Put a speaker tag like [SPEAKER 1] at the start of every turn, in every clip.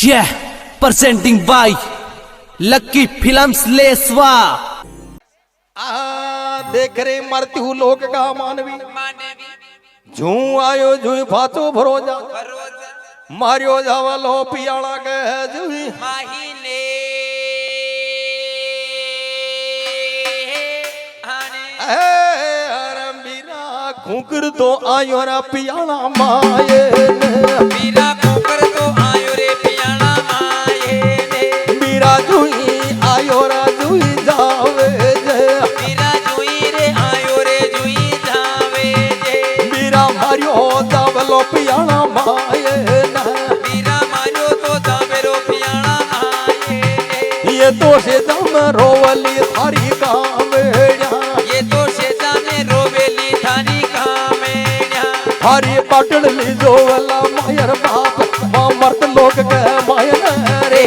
[SPEAKER 1] Yeah, presenting by Lucky Films लेसवा।
[SPEAKER 2] देख रे मरती हूँ लोक का मानवी झू आयो झू फाचो भरोजा मारियो जावलो पियाला के जुई
[SPEAKER 3] माहीने
[SPEAKER 2] बीरा खूकर तो आयो रा पियाला माये
[SPEAKER 3] बीरा कुकर तो आयो रे पियाला माये ने
[SPEAKER 2] बीरा जुई आयो रा जुई जावे जे
[SPEAKER 3] बीरा जुई रे आयो रे जुई जावे जे
[SPEAKER 2] बीरा मारियो जावलो पियाला माये
[SPEAKER 3] बीरा मारियो तो जावे रो पियाला माये ने
[SPEAKER 2] ये तो से दम रोवली थारी कामेड़ा
[SPEAKER 3] ये तो शेता में रोवेली थानी कामेण्या
[SPEAKER 2] थारी पटड़ ली जोवला मायर बाप मां मर्द लोग के मायर रे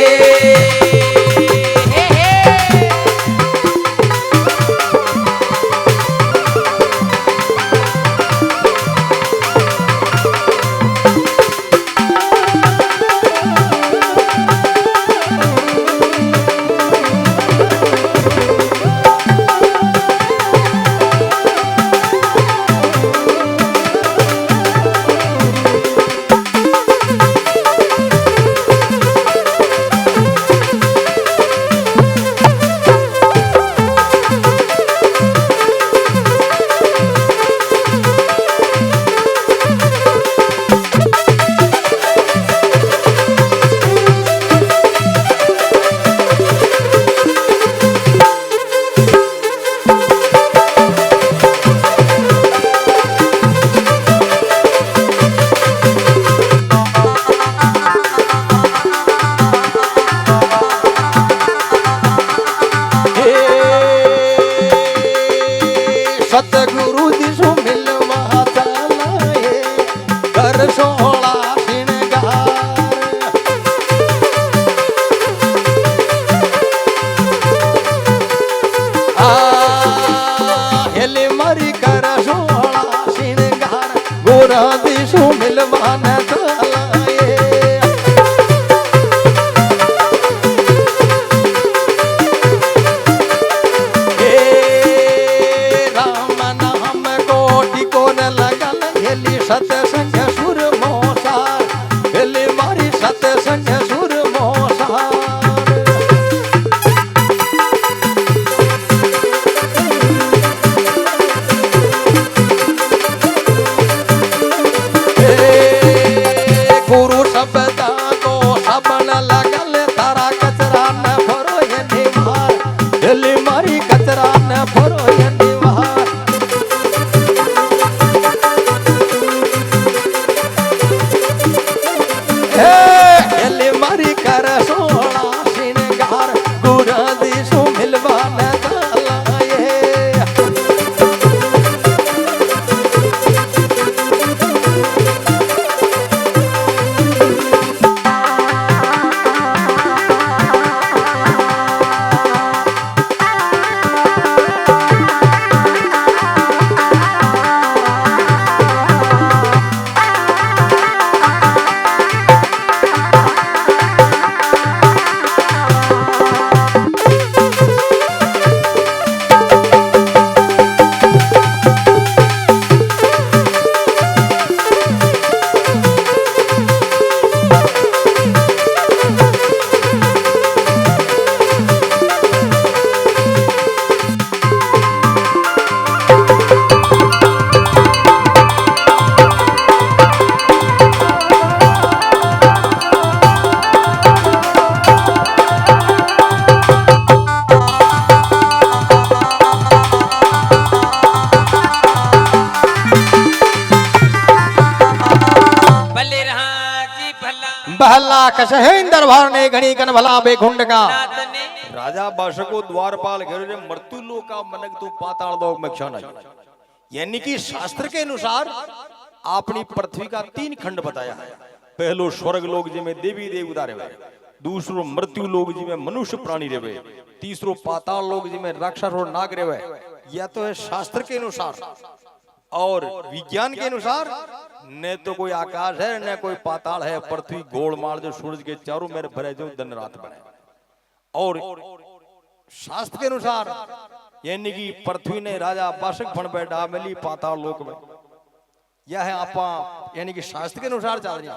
[SPEAKER 2] सतगुरु दिशु मिलवा चलाए कर सोला श्रृंगार हेले मरी कर सोला श्रृंगार गोरा दिशु मिलवा न चलाए सतसंग सुर मोसार हेली मारी सतसंग सुर मोसार गुरु शब्द को सबन लगल तारा कचरा न भरो ये निवार हेली मारी कचरा न भरो ये निवार हेले मारी कर सोना श्रृंगार गुरा दिशु मिलवा न चलाए
[SPEAKER 3] भले रहा जी भला
[SPEAKER 2] बहला कशहे दरबार ने घणी कन भला बेखुंड का
[SPEAKER 3] नाथने
[SPEAKER 2] राजा बादशाह द्वारपाल घेर रे मृत्यु लोक का मनक तू पाताल लोक में क्षण यानी कि शास्त्र के अनुसार अपनी पृथ्वी का 3 खंड बताया है। पहलो स्वर्ग लोक जिमें देवी देवता रहे, दूसरो मृत्यु लोक जिमें मनुष्य प्राणी रहे, तीसरो पाताल लोक जिमें राक्षस और नाग रहे। यह तो है शास्त्र के अनुसार। और विज्ञान के अनुसार न तो कोई आकाश है न कोई पाताल है, पृथ्वी गोलमाल जो सूरज के चारों मेरे भरे जो दिन रात बने। और शास्त्र के अनुसार यानी कि पृथ्वी ने राजा बाशक बन बैठा मिली पाताल लोक में। यह है आपा यानी कि शास्त्र के अनुसार चल रही।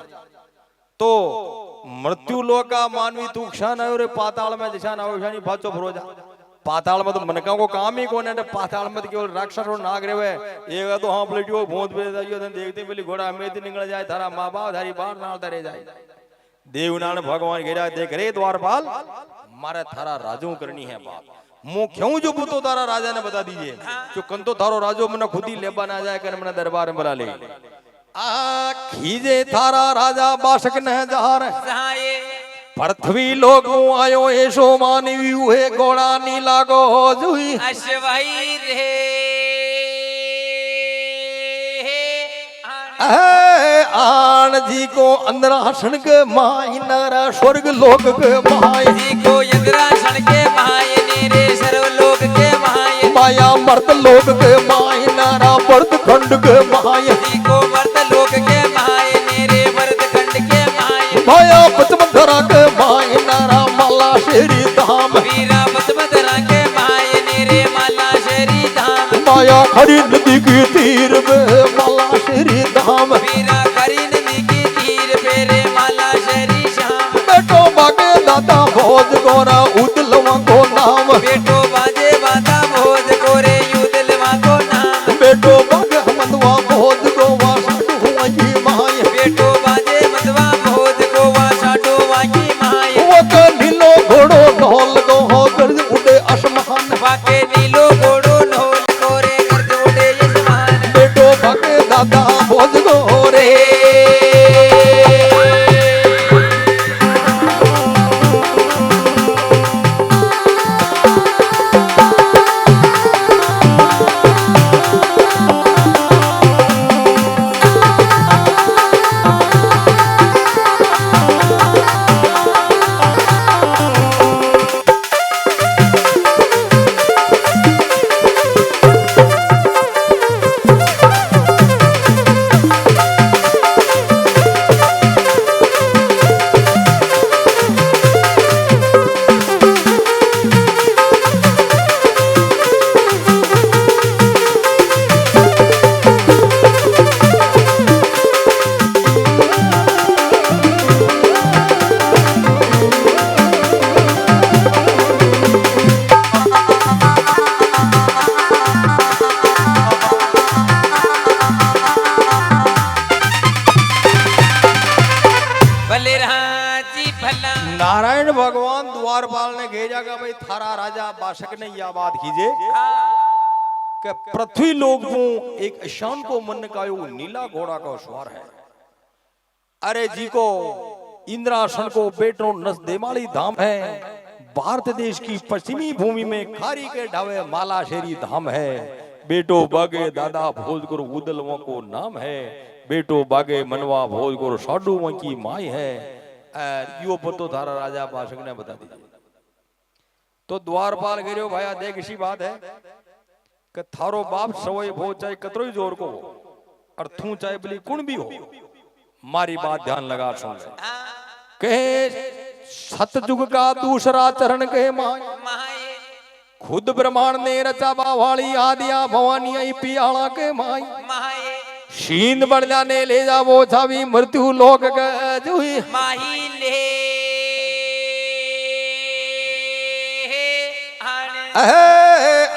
[SPEAKER 2] तो मृत्यु लोक का मानवी तू क्षण है और पाताल में दिशा ना हो भाचो भरोजा। पाताल में तो मनका को काम ही कौन है, पाताल में केवल राक्षस और नाग रे एक तो हाँ पलटियो भूत देखते मिली घोड़ा में निकल जाए थारा माँ बाप धारी बाहर नाल धरे जाए। देवनारायण भगवान घेरा देख रे द्वारपाल मारे थारा राजू करनी है बात मु क्यों जो पुतो तारा राजा ने बता दीजिए जो कंतो थारो राजो मने खुद ही लेबा ना जाए कर मने दरबार में बुला ले। आ खीजे थारा राजा बाशक न जार
[SPEAKER 3] सहाये
[SPEAKER 2] पृथ्वी लोग आयो ऐसो मानवी हुए घोड़ा नीला गो जुई
[SPEAKER 3] अश्वही रे
[SPEAKER 2] आन जी को अंदरासन के माई नारा स्वर्ग लोक के माई
[SPEAKER 3] जी को इंद्रासन के माय रे सर्वलोक के माय
[SPEAKER 2] माया मर्द लोक के माई नारा मर्द खंड के माई
[SPEAKER 3] जी को मर्द लोक के माय रे मर्द खंड के माय
[SPEAKER 2] माया पचमंधरा के माई नारा माला शेरी धाम
[SPEAKER 3] वीरा पद्मधरा के माय रे माला शेरी धाम
[SPEAKER 2] माया हरी नदी की तीर में माला शेरी धाम
[SPEAKER 3] वीरा करी नदी की तीर पेरे माला शेरी श्याम
[SPEAKER 2] बेटो बागे दादा भोज गोरा उदलवा को नाम
[SPEAKER 3] बेटो बाजे बाता भोज गोरे युदलवा को नाम
[SPEAKER 2] बेटो बागे हमदवा भोज गोवा साधु हुआ की माय
[SPEAKER 3] बेटो बाजे मधवा भोज गोवा साडो वाकी माय
[SPEAKER 2] वो के नीलो घोड़ो ढोल गो हो गर्ज उड़े आसमान
[SPEAKER 3] वाके नीलो घोड़ो ढोल गोरे गर्ज उड़े यजमान
[SPEAKER 2] बेटो बागे दादा भोज गोरे
[SPEAKER 3] भले रहा जी भला
[SPEAKER 2] नारायण भगवान द्वारपाल ने भेजा का भाई थारा राजा बाशक ने यह बात कीजिए कि पृथ्वी लोक को एक ईशान को मन का यो नीला घोड़ा का सवार है। अरे जी को इंद्रासन को बेटो नस देमाली धाम है। भारत देश की पश्चिमी भूमि में खारी के ढावे माला शेरी धाम है। बेटो बागे दादा भोज गुरु उदलवों को नाम है। बेटो बागे मनवा भोज गुरु साडू की माई है। यो पतो थारा राजा बाशक ने बता दिया। तो द्वारपाल गिरो भाया देख इसी बात है कि थारो बाप सवय भो चाहे कतरो ही जोर को हो और तू चाहे बली कुण भी हो मारी बात ध्यान लगा सुन ले। कहे सतयुग का दूसरा चरण कहे माय
[SPEAKER 3] माए
[SPEAKER 2] खुद ब्रह्मांड ने रचा बावाली आदिया भवानी आई पियाला के माय
[SPEAKER 3] माए
[SPEAKER 2] शींद बढ़ जाने ले जा वो छावी मृत्यु लोक जुई
[SPEAKER 3] माही ले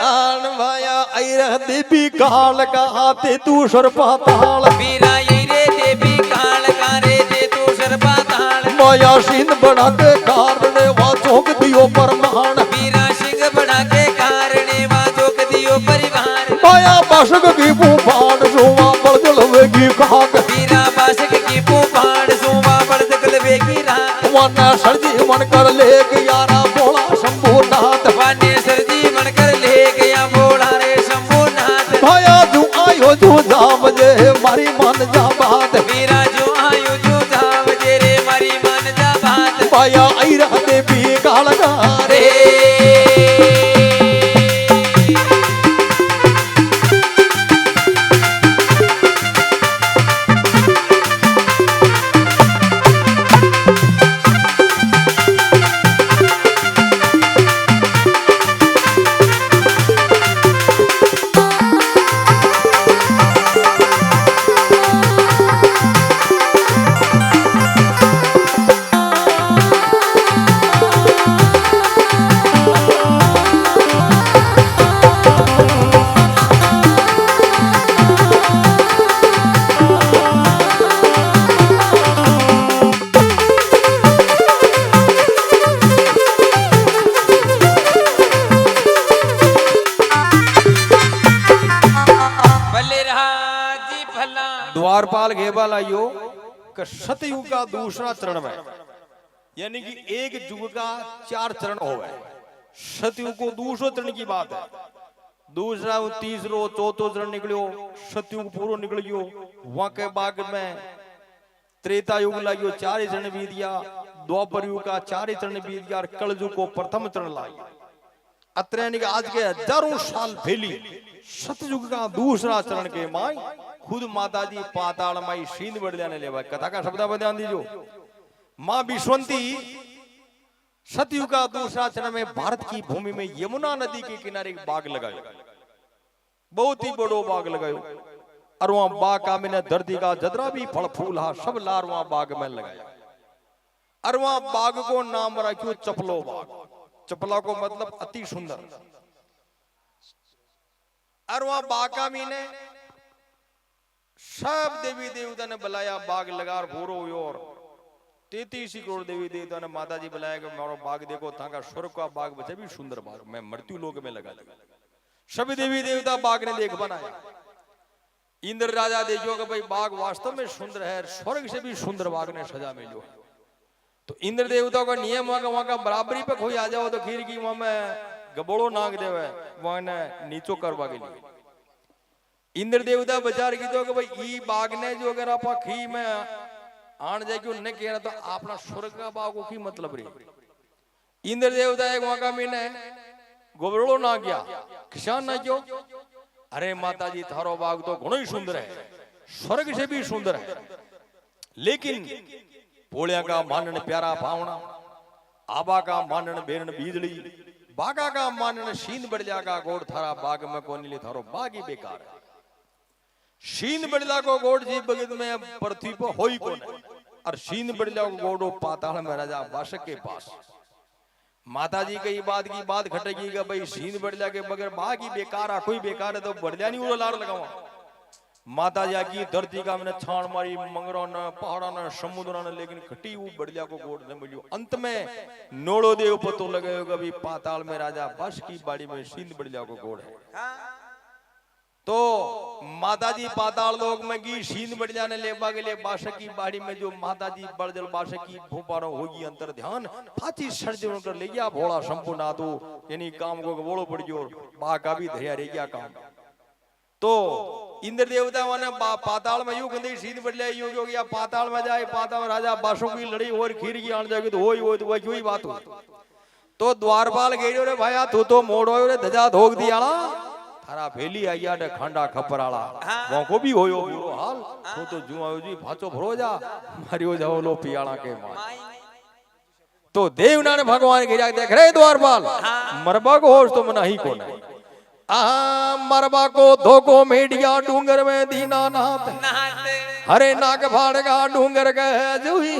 [SPEAKER 2] आन भाया ऐरह देवी काल का आते तू सर पाताल
[SPEAKER 3] वीरा ये रे देवी काल कारे दे तू सर पाताल
[SPEAKER 2] माया शींद बढ़ा के कारण वा चौक दियो परमाण
[SPEAKER 3] वीरा सिंह बड़ा के कारणे वाजोक दियो परिवार
[SPEAKER 2] माया बाशक की भूपान सोवा बड़ जलवेगी खाक
[SPEAKER 3] वीरा बासक की पुपाड़ सोवा बड़द कलवेगी रात
[SPEAKER 2] वाना सरजी मन कर ले यारा बोला शंभुनाथ
[SPEAKER 3] वाने सरजी मन कर ले गया बोला रे शंभुनाथ
[SPEAKER 2] भाया तू आयो तू जाम जे मारी मन जा बात
[SPEAKER 3] वीरा जो आयु जो धाम जेरे मारी मन जा बात
[SPEAKER 2] भाया ऐरा देवी काल रे द्वारपाल घेबा लाइयो कि सतयुग का दूसरा चरण में, यानी कि एक युग का 4 चरण होवे। सतयुग को दूसरो चरण की बात है, दूसरा तीसरो चौथो चरण निकलियो, सतयुग पूरो निकल गयो। वहां के बाद में त्रेता युग लागियो 4 ही चरण बीत गया, द्वापर युग का 4 ही चरण बीत गया, और कल युग को प्रथम चरण लागियो। अत्र यानी कि आज के हजारों साल पहली सतयुग का दूसरा चरण के माई खुद माता जी पाताल माई सींध बढ़ जाने ले। कथा का शब्द पर ध्यान दीजिए। मां विश्वंती सतयुग का दूसरा चरण में भारत की भूमि में यमुना नदी के किनारे एक बाग लगायो, बहुत ही बड़ो बाग लगायो। और वहां बाग का मैंने धरती का जतरा भी फल फूल हा सब लार वहां बाग में लगाया। और वहां बाग को नाम रखियो चपलो बाग। चपला को मतलब अति सुंदर। और वहां बाग का मैंने सब देवी देवता ने बुलाया, बाग लगा भूरो और 33 करोड़ देवी देवता ने माता जी बुलाया कि मारो बाग देखो, था का स्वर्ग का बाग बचे भी सुंदर बाग, मैं मृत्यु लोक में लगा दिया। सभी देवी देवता बाग ने देख बनाया। इंद्र राजा देखो कि भाई बाग वास्तव में सुंदर है, स्वर्ग से भी सुंदर बाग ने सजा मिलो। तो इंद्र देवता का नियम है कि वहां का बराबरी पे कोई आ जाओ तो खीर की वहां में गबोड़ो नाग देवे, वहां ने नीचो करवा के लिए। इंद्र देवता विचार की तो कि भाई ई बाग ने जो अगर आप खी में आन जाए क्यों नहीं कहना तो अपना स्वर्ग का बाग की मतलब रही। इंद्र देवता एक वहां का मीने गोबरोड़ो ना गया, किसान ना क्यों, अरे माता जी थारो बाग तो घणो ही सुंदर है, स्वर्ग से भी सुंदर है। लेकिन पोलिया का मानन प्यारा भावना, आबा का मानन बेरन बीजली, बागा का मानन सींध बढ़िया का गोड़ थारा बाग में कोनी ले, थारो बाग ही बेकार है। सींध बढ़िया को गोड़ जी बगत में पृथ्वी पर हो ही कौन, और सींध बढ़िया को गोड़ो पाताल में राजा बाशक के पास। माता जी की बात खटेगी कि भाई सींध बढ़िया के बगैर बाग ही बेकार है, कोई बेकार है तो बढ़िया नहीं वो लाड़ लगावा। माता जी की धरती का मैंने छाण मारी, मंगरों ने पहाड़ों ने समुद्रों ने, लेकिन खटी वो बढ़िया को गोड़ न मिलियो। अंत में नोड़ो देव पतो लगे कभी पाताल में राजा बस की बाड़ी में सींध बढ़िया को गोड़ है। तो माता जी पाताल लोक में की सींध बढ़िया ने लेबा के लिए बाशक की बाड़ी में जो माता जी बड़जल बाशक की भूपारो होगी अंतर ध्यान फाची सर्जन कर ले गया भोला संपूर्ण आदो, यानी काम को बोलो पड़ गयो, बा का भी धैर्य रह गया काम। तो इंद्र देवता ने पाताल में यूं गंदी सीध बढ़िया यूं हो गया, पाताल में जाए, पाताल में राजा बाशों की लड़ी और खीर की आन जाएगी तो वही बात हो। तो द्वारपाल गेड़ो रे भाया तू तो मोड़ो रे धजा धोक दिया थारा भेली आया ने खांडा खपराला वो को भी होयो बुरो हाल तो जुआयो जी भाचो भरो जा मारियो जाओ लो पियाला के मार। तो देवना ने भगवान के देख रे द्वारपाल मरबा को होश तो मना ही को नहीं, मरबा को धोको मेडिया डूंगर में दीनानाथ, हरे नाग फाड़गा डूंगर कह जुई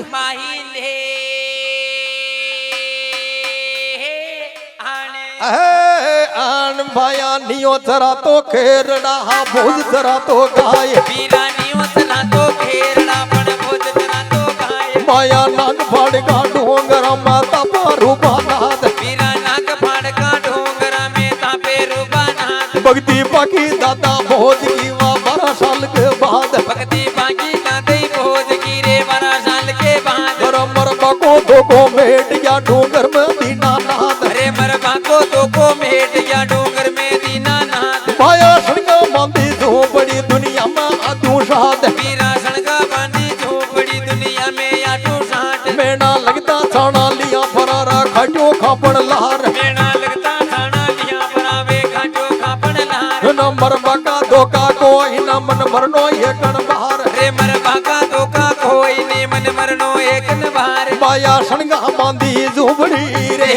[SPEAKER 2] आन भाया नियो जरा तो खेरड़ा भोज जरा तो गाय,
[SPEAKER 3] वीरा नियो जरा तो खेरड़ा पण भोज जरा तो गाय,
[SPEAKER 2] माया नाग फाड़गा डूंगर माता रूपानाथ,
[SPEAKER 3] वीरा नाग फाड़गा डूंगर में तापे रूपानाथ,
[SPEAKER 2] भक्ति बाकी दादा भोज की 12 साल के बाद,
[SPEAKER 3] भक्ति बाकी दादा भोज की रे 12 साल के बाद,
[SPEAKER 2] मरबा को धोको मेडिया डूंगर में दीनानाथ,
[SPEAKER 3] अरे मरबा को धोको मेडिया डूंगर में दीनानाथ,
[SPEAKER 2] माया सड़का बांधी झोपड़ी दुनिया में आदू साथ,
[SPEAKER 3] वीरा सड़का बांधी झोपड़ी दुनिया में आदू साथ,
[SPEAKER 2] मेना लगता छाना लिया फरारा खाटो खापड़ लहार,
[SPEAKER 3] मेना लगता छाना लिया फरावे खाटो खापड़ लहार,
[SPEAKER 2] न मरबा का धोखा कोई न मन मरनो ये कण बाहर,
[SPEAKER 3] अरे मरबा का धोखा कोई ने मन मरनो एक न बाहर,
[SPEAKER 2] माया सड़का बांधी झोपड़ी रे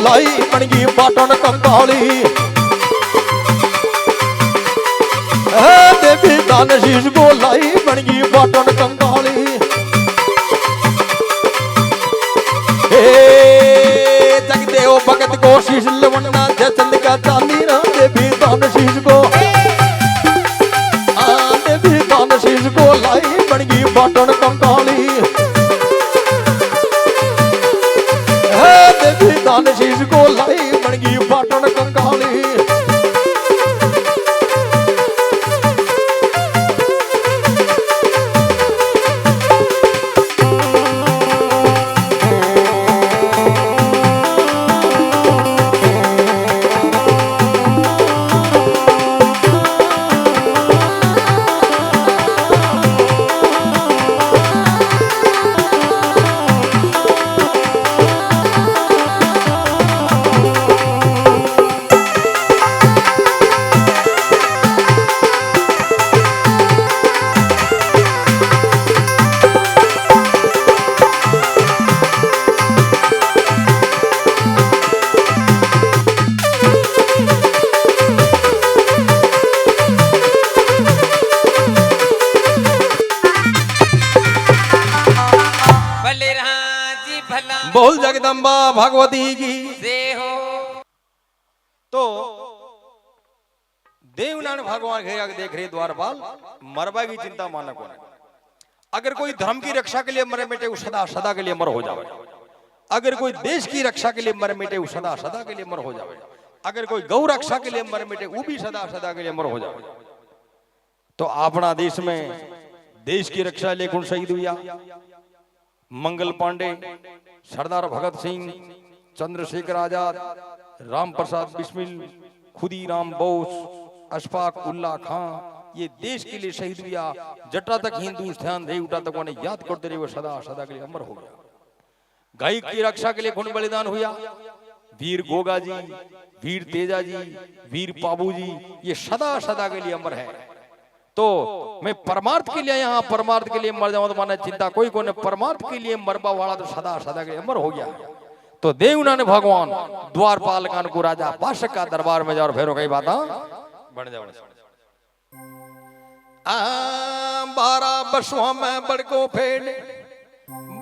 [SPEAKER 2] लाई बन गई बाटन कंकाली। देवी दान शीश को लाई बन गई बाटन कंकाली। जगदेव भगत को शीश लवन्ना जयचंद का चांदी ना देवी दान शीश को। देवी दान शीश को लाई बन गई बाटन कंकाली। देवी दान शीश को लाई बन गई बाटन कंकाली। बोल जगदम्बा भगवती की
[SPEAKER 3] जय हो।
[SPEAKER 2] तो देवनारायण भगवान घेरा देख रहे द्वारपाल मरबा की चिंता माना कौन। अगर कोई धर्म की रक्षा के लिए मरे मिटे वो सदा सदा के लिए मर हो जावे। अगर कोई देश की रक्षा के लिए मर मिटे वो सदा सदा के लिए मर हो जावे। अगर कोई गौ रक्षा के लिए मर मिटे वो भी सदा सदा के लिए मर हो जावे। तो अपना देश में देश की रक्षा लिए कौन शहीद हुआ? मंगल पांडे, सरदार भगत सिंह, चंद्रशेखर आजाद, राम प्रसाद बिस्मिल, खुदीराम बोस, अशफाक उल्ला खां, ये देश के लिए शहीद हुआ। जटा तक हिंदुस्तान रही उठा तक उन्हें याद करते रहे वो सदा सदा के लिए अमर हो गया। गाय की रक्षा के लिए कौन बलिदान हुआ? वीर गोगा जी, वीर तेजा जी, वीर पाबू जी, ये सदा सदा के लिए अमर है। तो मैं परमार्थ के लिए यहाँ परमार्थ के लिए मर जाऊं तो माने चिंता कोई को ने परमार्थ के लिए मरबा वाला तो सदा सदा के लिए अमर हो गया। तो देवनारायण भगवान द्वारपाल कान को राजा पाशक का दरबार में जाओ फेरो कई बात बन जाओ। 12 बसुआ में बड़को फेड़,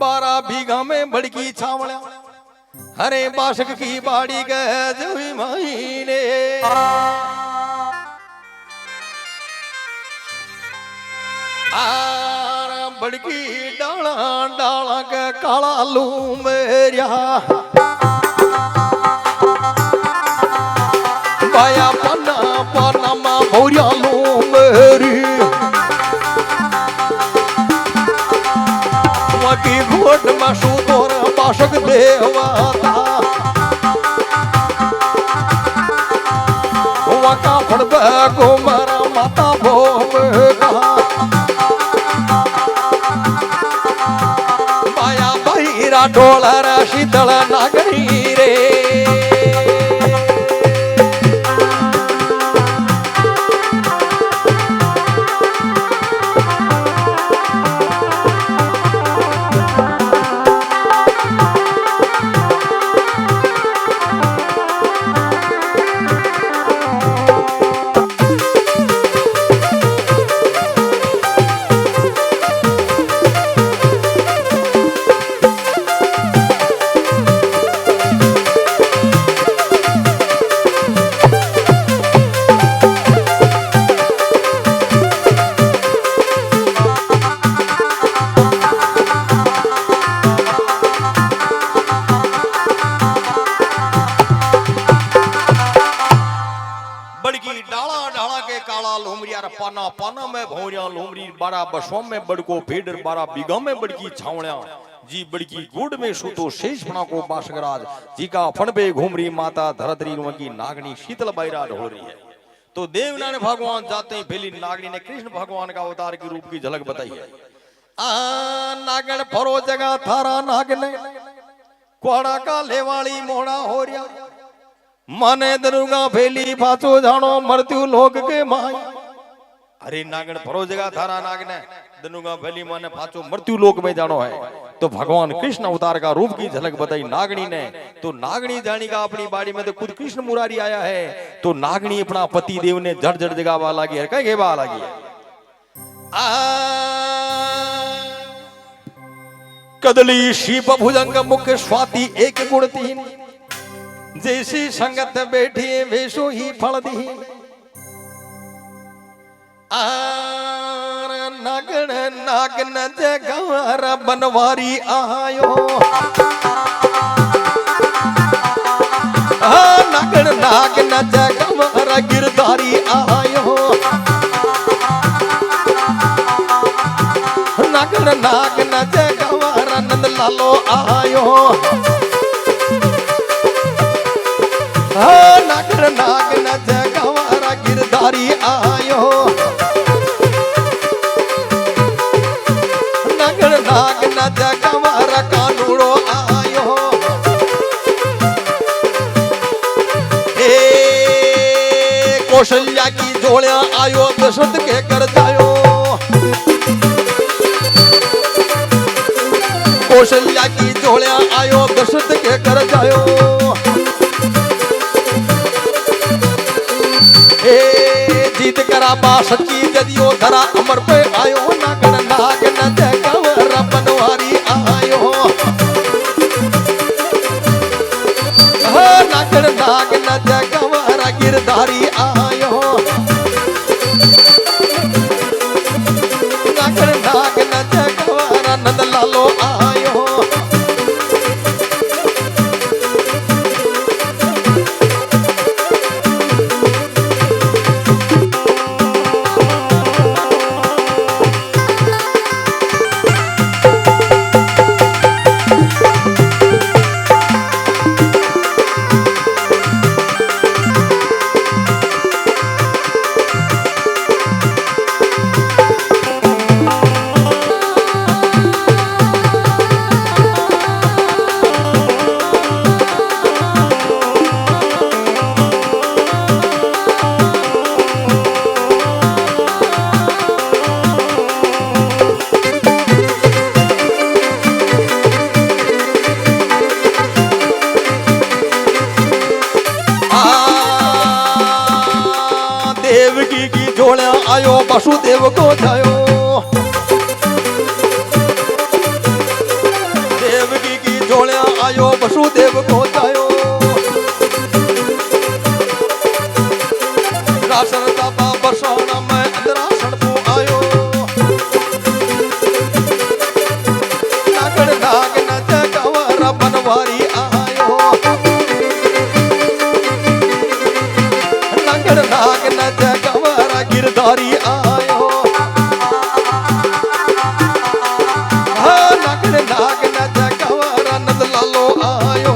[SPEAKER 2] 12 बीघा में बड़की छावड़ा, हरे बाशक की बाड़ी गए जुई महीने। बड़की डाला डाला के काला लू मेरिया, बाया पन्ना पन्ना मा भौरिया लू मेरी। वकी घोट में सुतोर बाशक देवता, वका फड़बे को मारा माता भोगा। ढोलर शीतल नागरी रे, पाना पाना में भौरिया लोमरी, 12 बसों में बड़को फेडर, 12 बीघा में बड़की छावड़िया जी, बड़की गुड़ में सुतो शेष फणा को बाशगराज जी का फणबे घूमरी माता धरतरी की नागनी शीतल बैरा ढोल रही है। तो देवनारायण भगवान जाते ही पहली नागनी ने कृष्ण भगवान का अवतार के रूप की झलक बताई है। नागन फरो जगह थारा नागने कोड़ा का लेवाली मोड़ा हो रिया, माने दरुगा फेली फाचो जानो मृत्यु लोक के माई। अरे नागन फरो जगह थारा नागने दनुगा भली माने पाचो मृत्यु लोक में जानो है। तो भगवान कृष्ण अवतार का रूप की झलक बताई नागणी ने। तो नागणी जानी का अपनी बाड़ी में तो खुद कृष्ण मुरारी आया है। तो नागणी अपना पति देव ने जड़ जड़ जगह लागी है, कहीं घेवा लागी है। कदली शीप भुजंग मुख स्वाति एक गुण तीन, जैसी संगत बैठी वैसो ही फल दी। नागण नागन जगवार बनवारी आयो, नागण नागन जगवार गिरधारी आयो, नागण नागन जगवार नंद लालो आयो, नागण नागन जगवार गिरधारी आयो, नाग न जगवार कानूड़ो आयो। कौशल्या की जोड़िया आयो दशरथ के कर जायो, कौशल्या की जोड़िया आयो दशरथ के कर जायो। जीत करा बा सच्ची जदियो धरा अमर पे आयो, नागन नाग न जगवार बनवारी आयो, नागन नाग न जगवार गिरधारी आयो, नागन नाग न जगवार नंद लालो आयो। देवकी की जोड़िया आयो वसुदेव को जायो, देवकी की जोड़िया आयो वसुदेव को जायो। राशन दाता बरसाना में अंदरासन को आयो, नागण नाग न जगवार बनवारी आयो, नागण नाग न जगवार गिरधारी आयो, नागण नाग न जगवार नंद लालो आयो।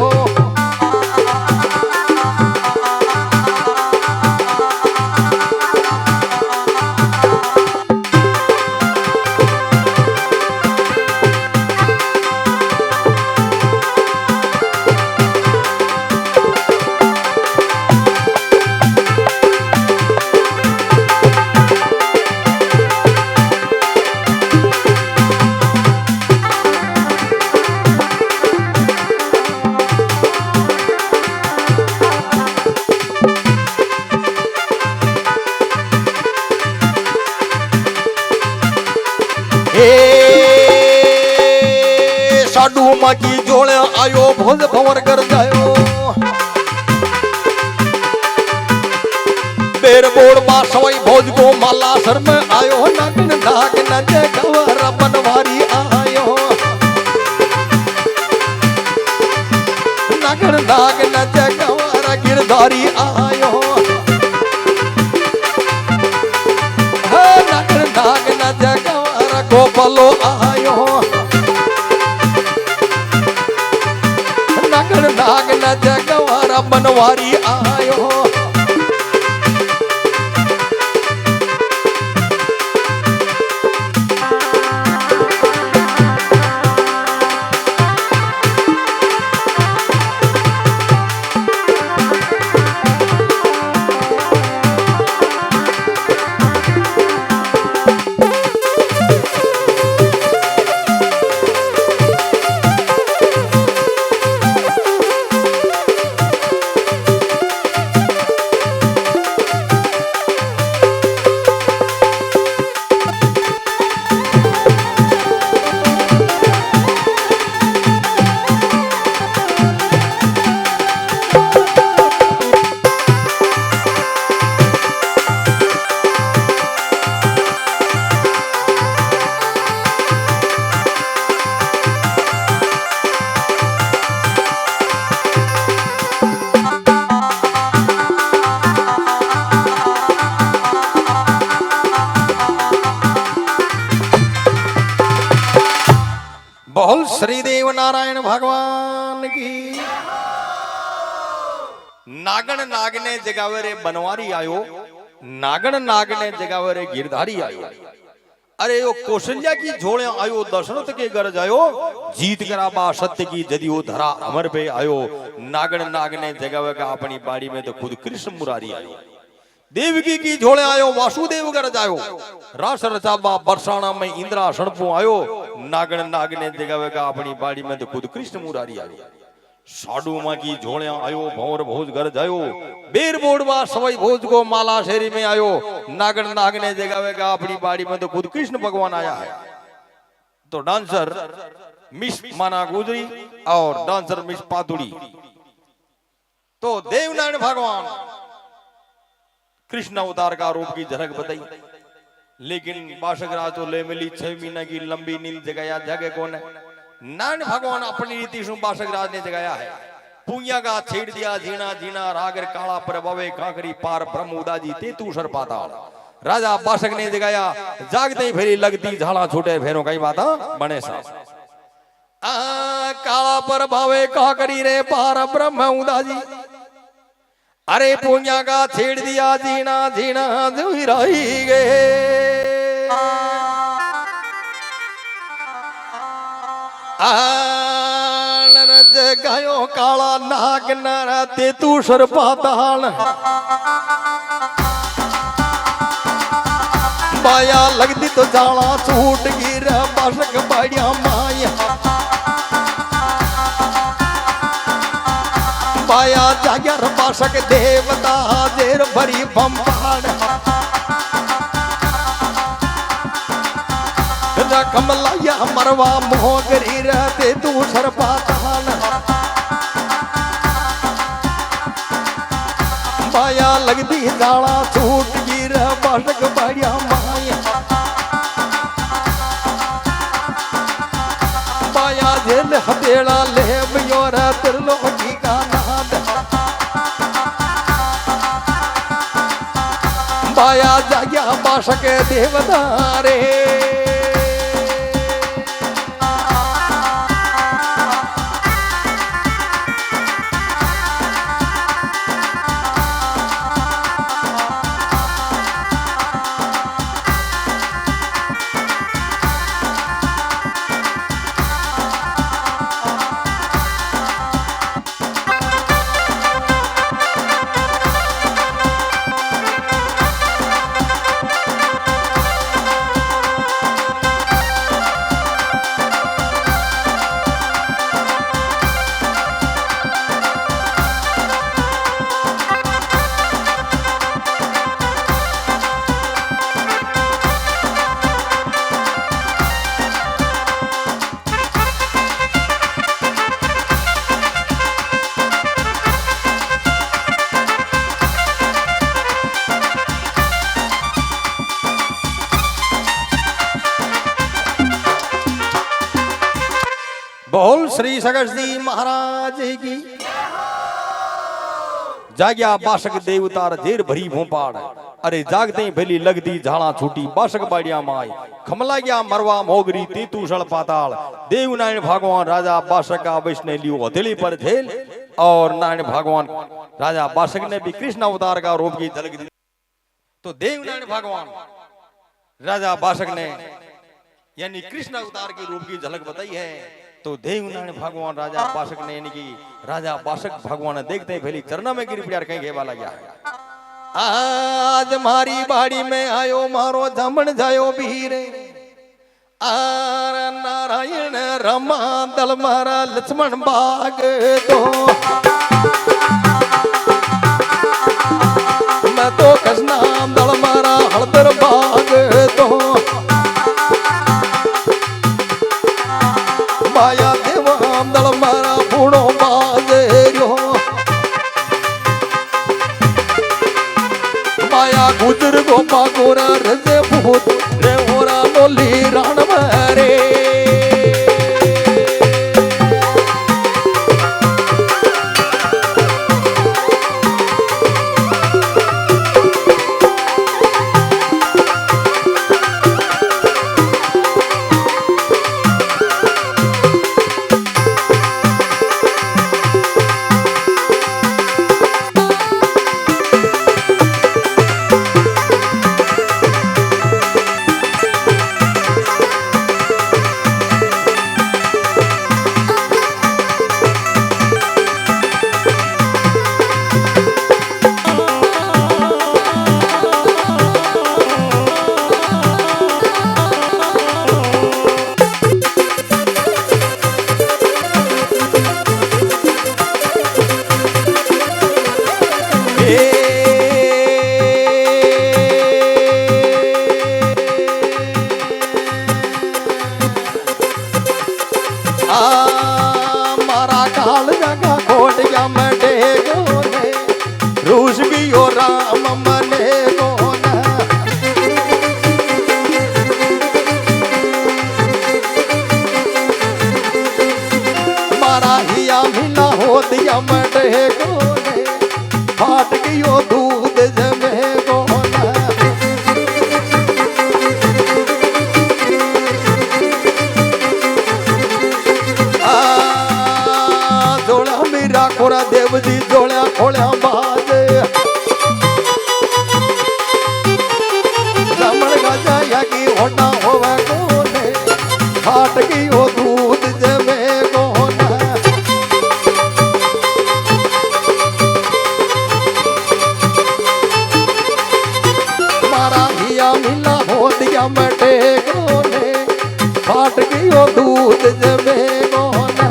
[SPEAKER 2] साडू माँ की जोड़े आयो भोज भंवर कर जायो, बेर बोड़ बा सवाई भोज को माला सर में आयो, नागन नाग न जगवार बनवारी आयो, नागन नाग न जगवार गिरधारी आयो, नागन नाग न जगवार गोपालो आयो, नागन नाग न जगवार बनवारी आयो। नागण नागने जगावे रे बनवारी आयो, नागण नागने जगावे रे गिरधारी आयो। अरे यो कौशल्या की झोले आयो, दशरथ के घर जायो, जीत कराबा सत्य की जदियो धरा अमर पे आयो। नागण नागने जगावे का अपनी बाड़ी में तो खुद कृष्ण मुरारी आयो। देवकी की झोले आयो, वासुदेव घर जायो, रास रचाबा बरसाना में इंद्रासन पो आयो। नागण नागने जगावे का अपनी बाड़ी में तो खुद कृष्ण मुरारी आयो। साडू मां की झोले आयो, भंवर भोज घर जायो, बेर बोड़वा सवई भोज को माला शेरी में आयो। नागण नागने जगावेगा अपनी बाड़ी में तो खुद कृष्ण भगवान आया है। तो डांसर मिस माना गुजरी और डांसर मिस पातुड़ी। तो देवनारायण भगवान कृष्ण अवतार का रूप की झलक बताई, लेकिन बाशक राज तो ले मिली 6 महीने की लंबी नींद जगाया जगह कौन है? नारायण भगवान अपनी रीति से बाशक राज ने जगाया है। पुइया का छेड़ दिया जीना जीना, रागर काला प्रभवे कांकरी पार ब्रह्म उदाजी ते तू सर पाताल। राजा बाशक ने जगाया, जागते ही फेरी लगती झाड़ा छूटे फेरों कई बात बने सा। काला प्रभवे कांकरी रे पार ब्रह्म उदाजी। अरे पुइया का छेड़ दिया जीना जीना जो ही रही गए। जगायो काला नाग नरते तू सर पाताल। बाया लगती तो जाला छूट गिर बाशक बाड़िया माया। बाया जागर बाशक देवता देर भरी बम्बाड़। कमलाया मरवा मोगरी रहते तू सर पाताल। बाया लगती जाला छूट गिर बाशक बाड़िया माया। बाया जेल हथेड़ा ले ब्योर त्रिलोकी का नाद। बाया जाया बाशक देवता रे। बोल श्री सगर्षि महाराज की। जाग्या बाशक देवतार जेर भरी भोपाड़। अरे जागते ही भली लगती झाड़ा छूटी बाशक बाड़िया माई। खमला गया मरवा मोगरी तेतू सड़ पाताल। देवनारायण भगवान राजा बाशक का वैष्णव लियो हथेली पर झेल। और नारायण भगवान राजा बाशक ने भी कृष्ण अवतार का रूप की झलक दी। तो देवनारायण भगवान राजा बाशक ने यानी कृष्ण अवतार की रूप की झलक बताई है। तो देवनारायण भगवान राजा बाशक ने यानी कि राजा बाशक भगवान देखते ही पहली चरणा में गिर पड़ा कहीं वाला गया है। आज मारी बाड़ी में आयो मारो जमन जायो बीरे। आर नारायण रमा दल मारा लक्ष्मण बाग तो। मैं तो कृष्णा दल मारा हलदर बाग तो। माया देवाम दल मारा बूढ़ो बाजेरो। माया गुजर गोपा गोरा रजे भूत रे ओरा लोली राण मरे।
[SPEAKER 4] फाट गयो दूध जमे गोना जोड़ा मेरा खोरा देव जी जोड़ा खोड़ा बाजे रमण गजा यागी होना होवे कोने फाट गयो दूध जमे गोना मारा हिया मिला हो दिया मटे गोने फाट गयो दूध जमे गोना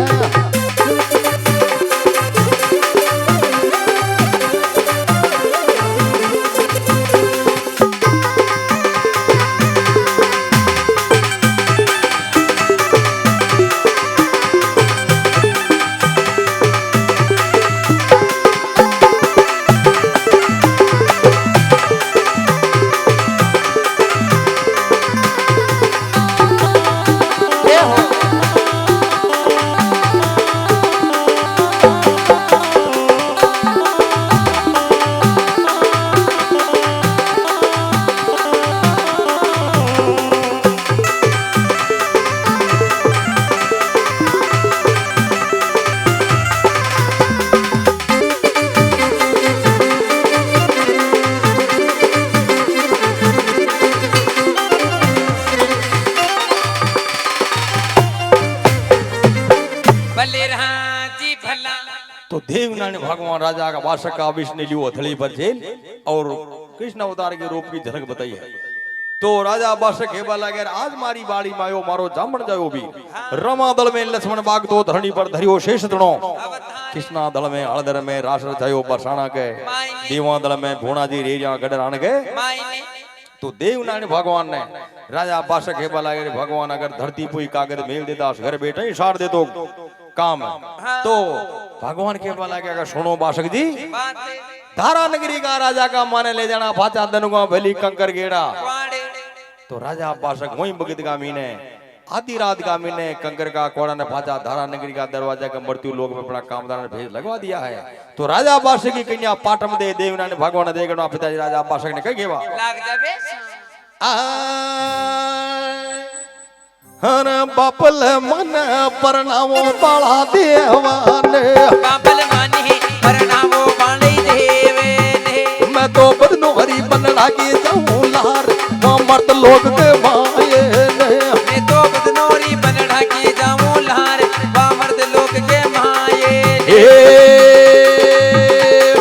[SPEAKER 3] भले रहा जी भला।
[SPEAKER 2] तो देवनारायण भगवान राजा का बादशाह का विष ने लियो हथेली पर जेल और कृष्ण अवतार के रूप की झलक बताई है। तो राजा बादशाह के बाला गैर आज मारी बाड़ी मायो मारो जामण जायो भी रमा दल में लक्ष्मण बाग तो धरणी पर धरियो शेष तणो कृष्णा दल में हलदर में रास रचायो बरसाना के देवा दल में भोणा जी रेरिया गडर आन गए।
[SPEAKER 3] मायने
[SPEAKER 2] तो देवनारायण भगवान ने राजा बादशाह के बाला गैर भगवान अगर धरती पुई कागज मेल देता घर बैठे ही सार दे तो काम है। तो भगवान के बाला के अगर सुनो बादशाह जी
[SPEAKER 3] बात है
[SPEAKER 2] धारा नगरी का राजा का माने ले जाना फाचा दनुगा भली कंकर गेड़ा।
[SPEAKER 3] वाड़े
[SPEAKER 2] तो राजा बादशाह वही भगत गामी ने आधी रात गामी ने कंकर का कोड़ा ने फाचा धारा नगरी का दरवाजा का मृत्यु लोग में अपना कामदार ने भेज लगवा दिया है। तो राजा बादशाह की कन्या पाटम दे देवनारायण भगवान दे गणा पिताजी राजा बादशाह ने कह गेवा
[SPEAKER 3] लाग जाबे
[SPEAKER 4] हर बापल मन परनामो बाला देवाने
[SPEAKER 3] बाबल माने परनामो बाणे देवे ने
[SPEAKER 4] मैं तो बदनो हरी बनड़ा के जाऊं लार वहाँ मर्द लोग के माये ने
[SPEAKER 3] मैं तो बदनोरी बनड़ा के जाऊं लार वा मर्द लोग के माये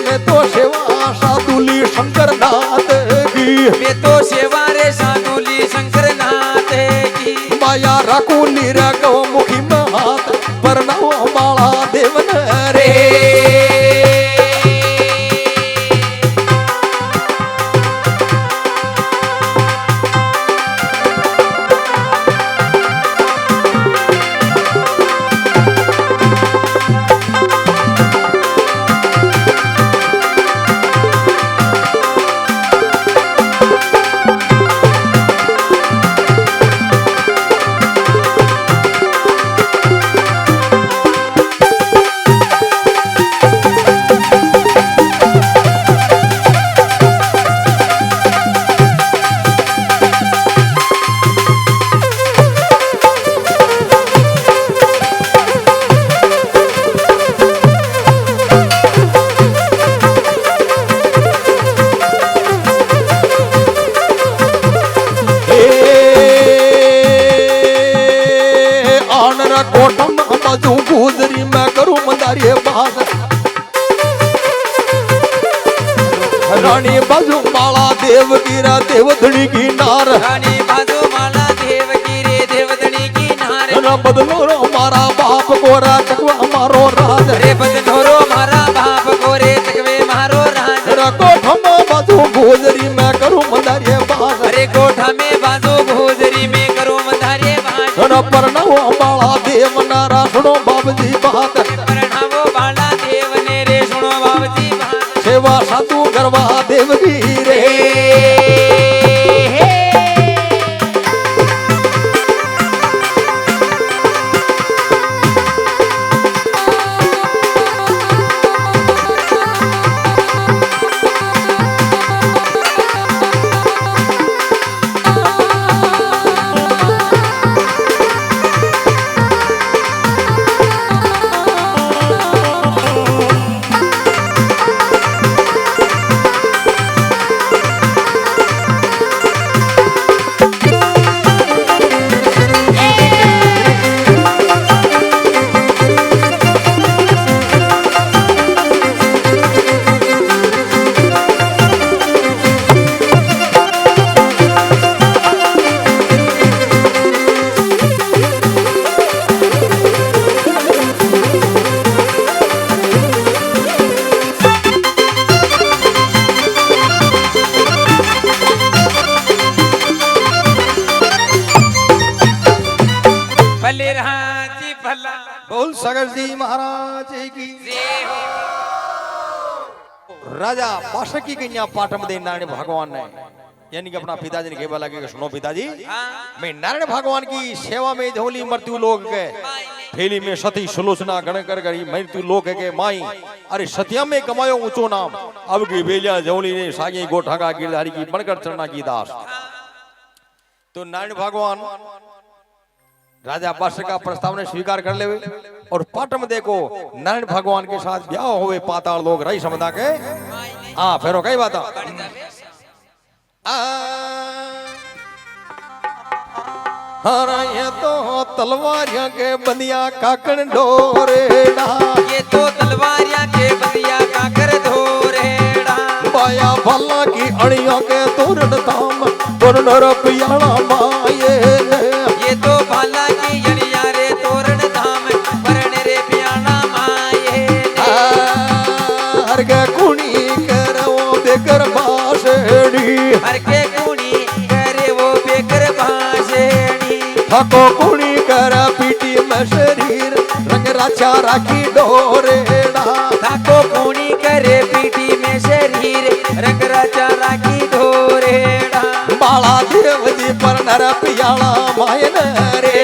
[SPEAKER 4] मैं तो सेवा साधुली शंकर नाथ की
[SPEAKER 3] मैं तो सेवा रे साधुली शंकर नाथ की
[SPEAKER 4] माया रखू नीरा गो मुखी में हाथ परनामो बाला देवन रे कोटम बाजू गुजरी मैं करूं मंदारी बाग रानी बाजू माला देव गिरा देवधनी की नार
[SPEAKER 3] रानी बाजू माला देव की रे देवधनी की नार
[SPEAKER 4] न बदलो रो हमारा बाप गोरा चकवा हमारो राज
[SPEAKER 3] रे बदनोरो मारा बाप गोरे तकवे मारो राज
[SPEAKER 4] कोटम बाजू गुजरी मैं करूं मंदारी बाग
[SPEAKER 3] अरे कोठा में बाजू भोजरी में करो मंदारे बाज
[SPEAKER 4] न परनाओ माला देव नारा सुनो बाबजी बात
[SPEAKER 3] परणावो बाला देव ने रे सुनो बाबजी बात
[SPEAKER 4] सेवा साधु गरबा देव की रे
[SPEAKER 2] सगर जी महाराज की राजा बादशाह की कन्या पाटम दे नारायण भगवान ने यानी कि अपना पिताजी ने कहवा लगे कि सुनो पिताजी मैं नारायण भगवान की सेवा में झोली मृत्यु लोग के थैली में सती सुलोचना गण कर गई मृत्यु लोग के माई अरे सत्या में कमायो ऊंचो नाम अब की बेलिया झोली ने सागी गोठागा गिरधारी की बनकर चरना की दास। तो नारायण भगवान राजा बादशाह का प्रस्ताव ने स्वीकार कर ले और पाटम देखो नारायण भगवान के साथ ब्याह हुए पाताल लोग रही समझा के हाँ फिर कई बात ये तो तलवारियां के बंदिया काकन ढोरेड़ा
[SPEAKER 3] ये तो तलवारियां के बंदिया काकर ढोरेड़ा
[SPEAKER 4] पाया भला की अड़ियों के तोरण धाम तोरण पियाणा माये
[SPEAKER 3] ये तो भला की अड़िया रे तोरण धाम परण रे पियाणा माये
[SPEAKER 4] हर के कुणी करे वो बेकर बासेड़ी
[SPEAKER 3] हर के कुणी करे वो बेकर भाषेड़ी
[SPEAKER 4] थको कुणी करे पीटी में शरीर रंग राचा राखी डोरेड़ा
[SPEAKER 3] थको कुणी करे पीटी में शरीर रंग राचा राखी ढोरेड़ा
[SPEAKER 4] बाला देव जी पर नर पियाला मायन रे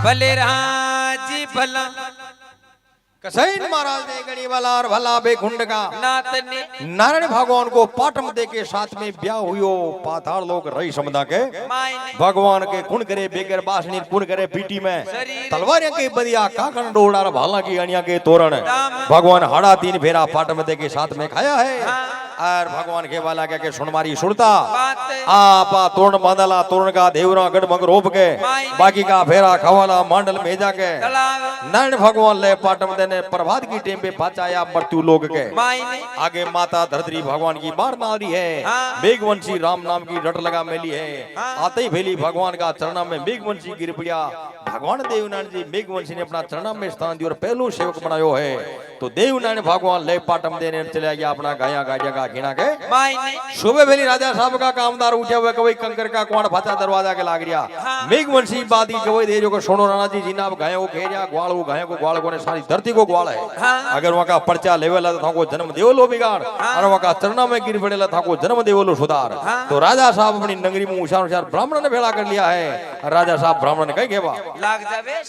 [SPEAKER 3] भले राजी भला
[SPEAKER 2] कसैन महाराज ने गणी वाला और भला बेखुंड का
[SPEAKER 3] नाथ ने
[SPEAKER 2] नारायण भगवान को पाटम दे के साथ में ब्याह हुयो पाताल लोग रही समझा के
[SPEAKER 3] माई ने
[SPEAKER 2] भगवान के कुण करे बेगर बासनी कुण करे पीटी में तलवारियां के बदिया काकन डोड़ा भाला की अणिया के तोरण भगवान हाड़ा तीन फेरा पाटम दे के साथ में खाया है और भगवान के वाला के सुनमारी सुनता आपा तोरण बांधला तोरण का देवरा गढ़ रोप के बाकी का फेरा खवाला मंडल में जाके नारायण भगवान ले पाटम देने प्रभात की टेम पे पहुंचाया मृत्यु लोग के
[SPEAKER 3] माई ने
[SPEAKER 2] आगे माता धरती भगवान की बार नारी है मेघवंशी राम नाम की रट लगा मेली है आते ही भेली भगवान का चरणा में मेघवंशी गिर पड़िया भगवान देवनारायण जी मेघवंशी ने अपना चरणा में स्थान दिया और पहलू सेवक बनायो है तो देवनारायण भगवान ले पाटम देने चले गया अपना गाया गाया का घिना के
[SPEAKER 3] माई ने
[SPEAKER 2] सुबह भेली राजा साहब का कामदार उठे हुए कवई कंकर का कुआं भाचा दरवाजा के लाग रिया मेघवंशी बादी कवई दे जो को सोनो राणा जी जिनाब गायों को घेरिया ग्वाल को गायों को ग्वाल को ने सारी धरती को ग्वाल है अगर वहां का पर्चा लेवल था को जन्म देवलो बिगाड़ और वहां का चरणा में गिर पड़ेला था को जन्म देवलो सुधार तो राजा साहब अपनी नगरी में उछार उछार ब्राह्मण ने भेड़ा कर लिया है राजा साहब ब्राह्मण ने कह केवा
[SPEAKER 3] लाग जावे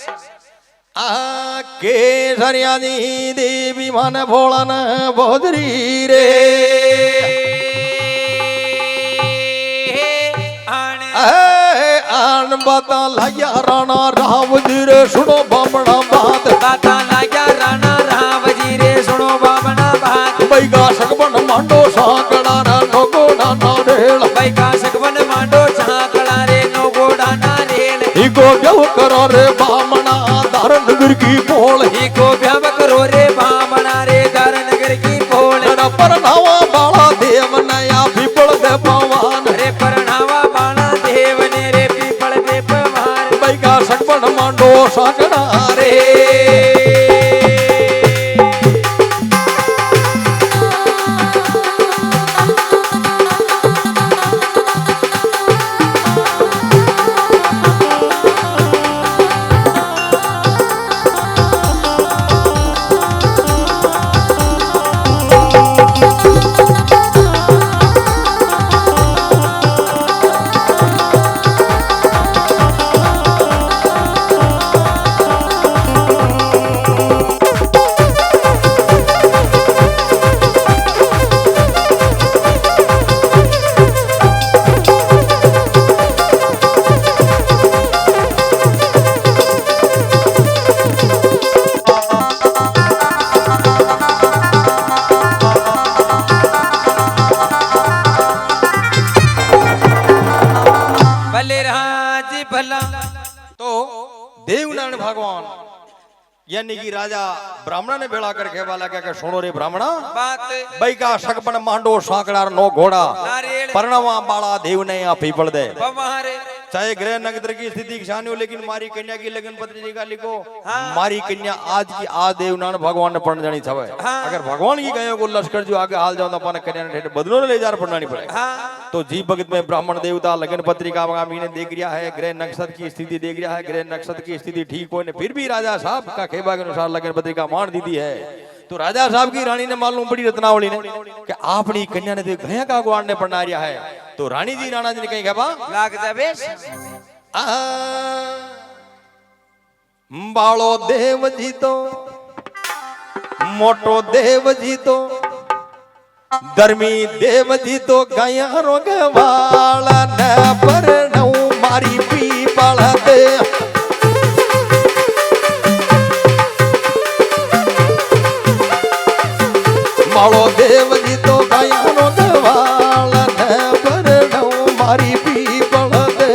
[SPEAKER 2] केसरिया देवी मन भोलन बोधरी रे आन बता लाया राणा राव जी रे सुनो बामणा बात
[SPEAKER 3] बाता लाया राणा राव जी रे सुनो बामणा बात
[SPEAKER 2] बैगा सकबन मांडो साकड़ा रा नोगोड़ा नारेल
[SPEAKER 3] बैगा सकबन मांडो साकड़ा रे नोगोड़ा नारेल
[SPEAKER 2] इको ब्याह करो रे बामणा दारनगर की पोल
[SPEAKER 3] इको ब्याह करो रे बामणा रे दारनगर की पोल
[SPEAKER 2] परनावा बाला देव नया पीपल दे पवान
[SPEAKER 3] रे परनावा बाला देव ने रे पीपल दे पवान
[SPEAKER 2] बैगा सकबन मांडो साकड़ा रे
[SPEAKER 3] भला
[SPEAKER 2] तो देवनारायण भगवान यानी कि राजा ब्राह्मण ने बेड़ा कर कहवाला क्या सुनो रे ब्राह्मणा
[SPEAKER 3] बात
[SPEAKER 2] बई का शकपन मांडो सांकड़ा नो घोड़ा
[SPEAKER 3] नारियल
[SPEAKER 2] परनवा बाड़ा देव ने यहाँ पीपल दे
[SPEAKER 3] बवारे
[SPEAKER 2] चाहे गृह नगर की स्थिति किसान हो लेकिन मारी कन्या की लगन पत्री निकाली को मारी कन्या आज की आज देवनारायण भगवान ने पढ़ जानी छवे अगर भगवान की गयों को लश्कर जो आगे हाल जाओ तो अपन कन्या ने बदलो ले जा पढ़नी पड़े तो जी भगत में ब्राह्मण देवता लगन पत्रिका ने देख रिया है ग्रह नक्षत्र की स्थिति देख रिया है ग्रह नक्षत्र की स्थिति ठीक हो फिर भी राजा साहब का खेबा के अनुसार लगन पत्रिका मान दी थी है तो राजा साहब की रानी ने मालूम पड़ी रत्नावली ने कि आपनी कन्या ने गया का गुआड़ ने पढ़ना रिया है तो रानी जी राणा जी ने कहीं कहा
[SPEAKER 3] लाग दबेश
[SPEAKER 2] बालो देव जी तो मोटो देव जी तो धर्मी देव जी तो गया रोग वाला न पर नौ मारी पी पड़ा दे बालो देव जी तो गया रोग वाला न पर नौ मारी पी पड़ा दे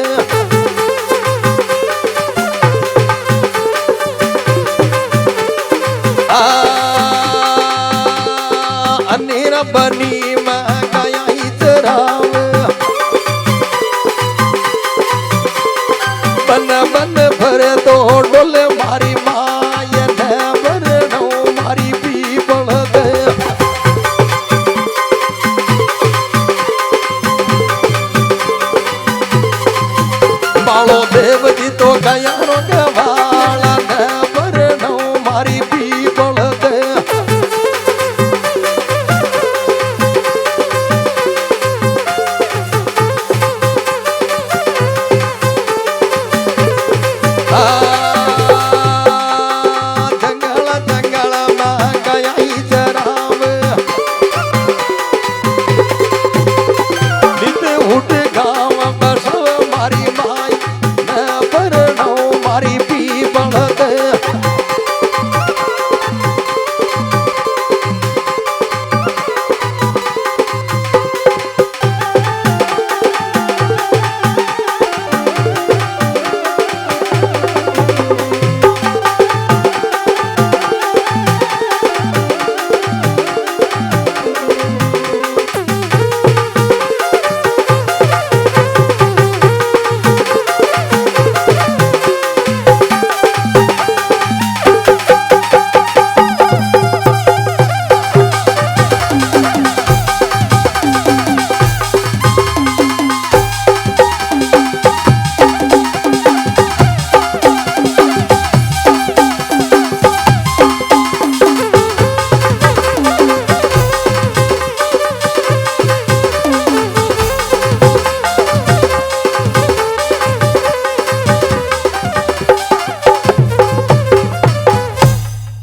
[SPEAKER 2] अनेरा बनी मैं गया ही चराव बन बन भर दो डोले मारी माय न भर नो मारी पी बल दे बालो देव जी तो गया रोग वाला न भर नो मारी पी बल दे जंगल जंगल में गया ही चराव नित उठ गाँव बसव मारी माई न पर नो मारी पी बल दे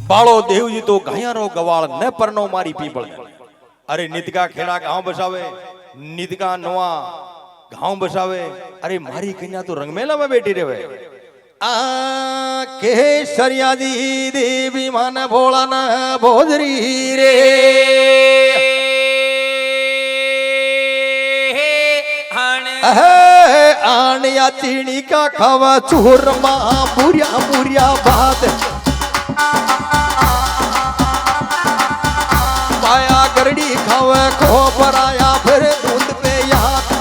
[SPEAKER 2] बालो देव जी तो घायारो गवाल न परनो मारी पीपल अरे नित का खेड़ा गांव बसावे नित का नवा गांव बसावे अरे मारी कन्या तो रंगमेला में बैठी रहे आ केसरिया जी देवी मान भोला न भोजरी रे आनिया चीनी का खावा चूरमा बुरिया बुरिया बात पाया गरड़ी खावे खो पराया फिर दूध पे याद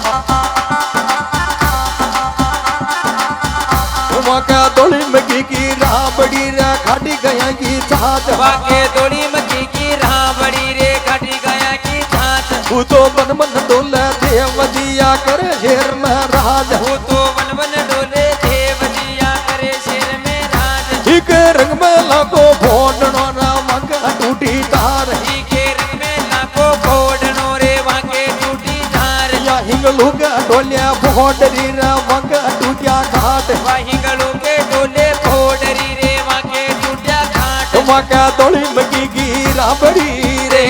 [SPEAKER 2] मका दोली मगी की राबड़ी रे खाटी गया की छात
[SPEAKER 3] वाके दोड़ी मकी की राबड़ी रे खाटी गया की छात
[SPEAKER 2] तू तो मन मन डोले देव दिया करे शेर में राज
[SPEAKER 3] वो तो वन वन डोले देव दिया करे शेर में राज
[SPEAKER 2] एक रंग में लगो भोंडनो ना मका टूटी तार
[SPEAKER 3] के रंग में लाखों फोड़नो रे वाके टूटी धार
[SPEAKER 2] या हिंगलू का डोलिया भोंडरी रे मका टूटिया घाट
[SPEAKER 3] हिंगलू के डोले फोड़री रे वाके टूटिया घाट
[SPEAKER 2] मका दोली मगी की राबड़ी रे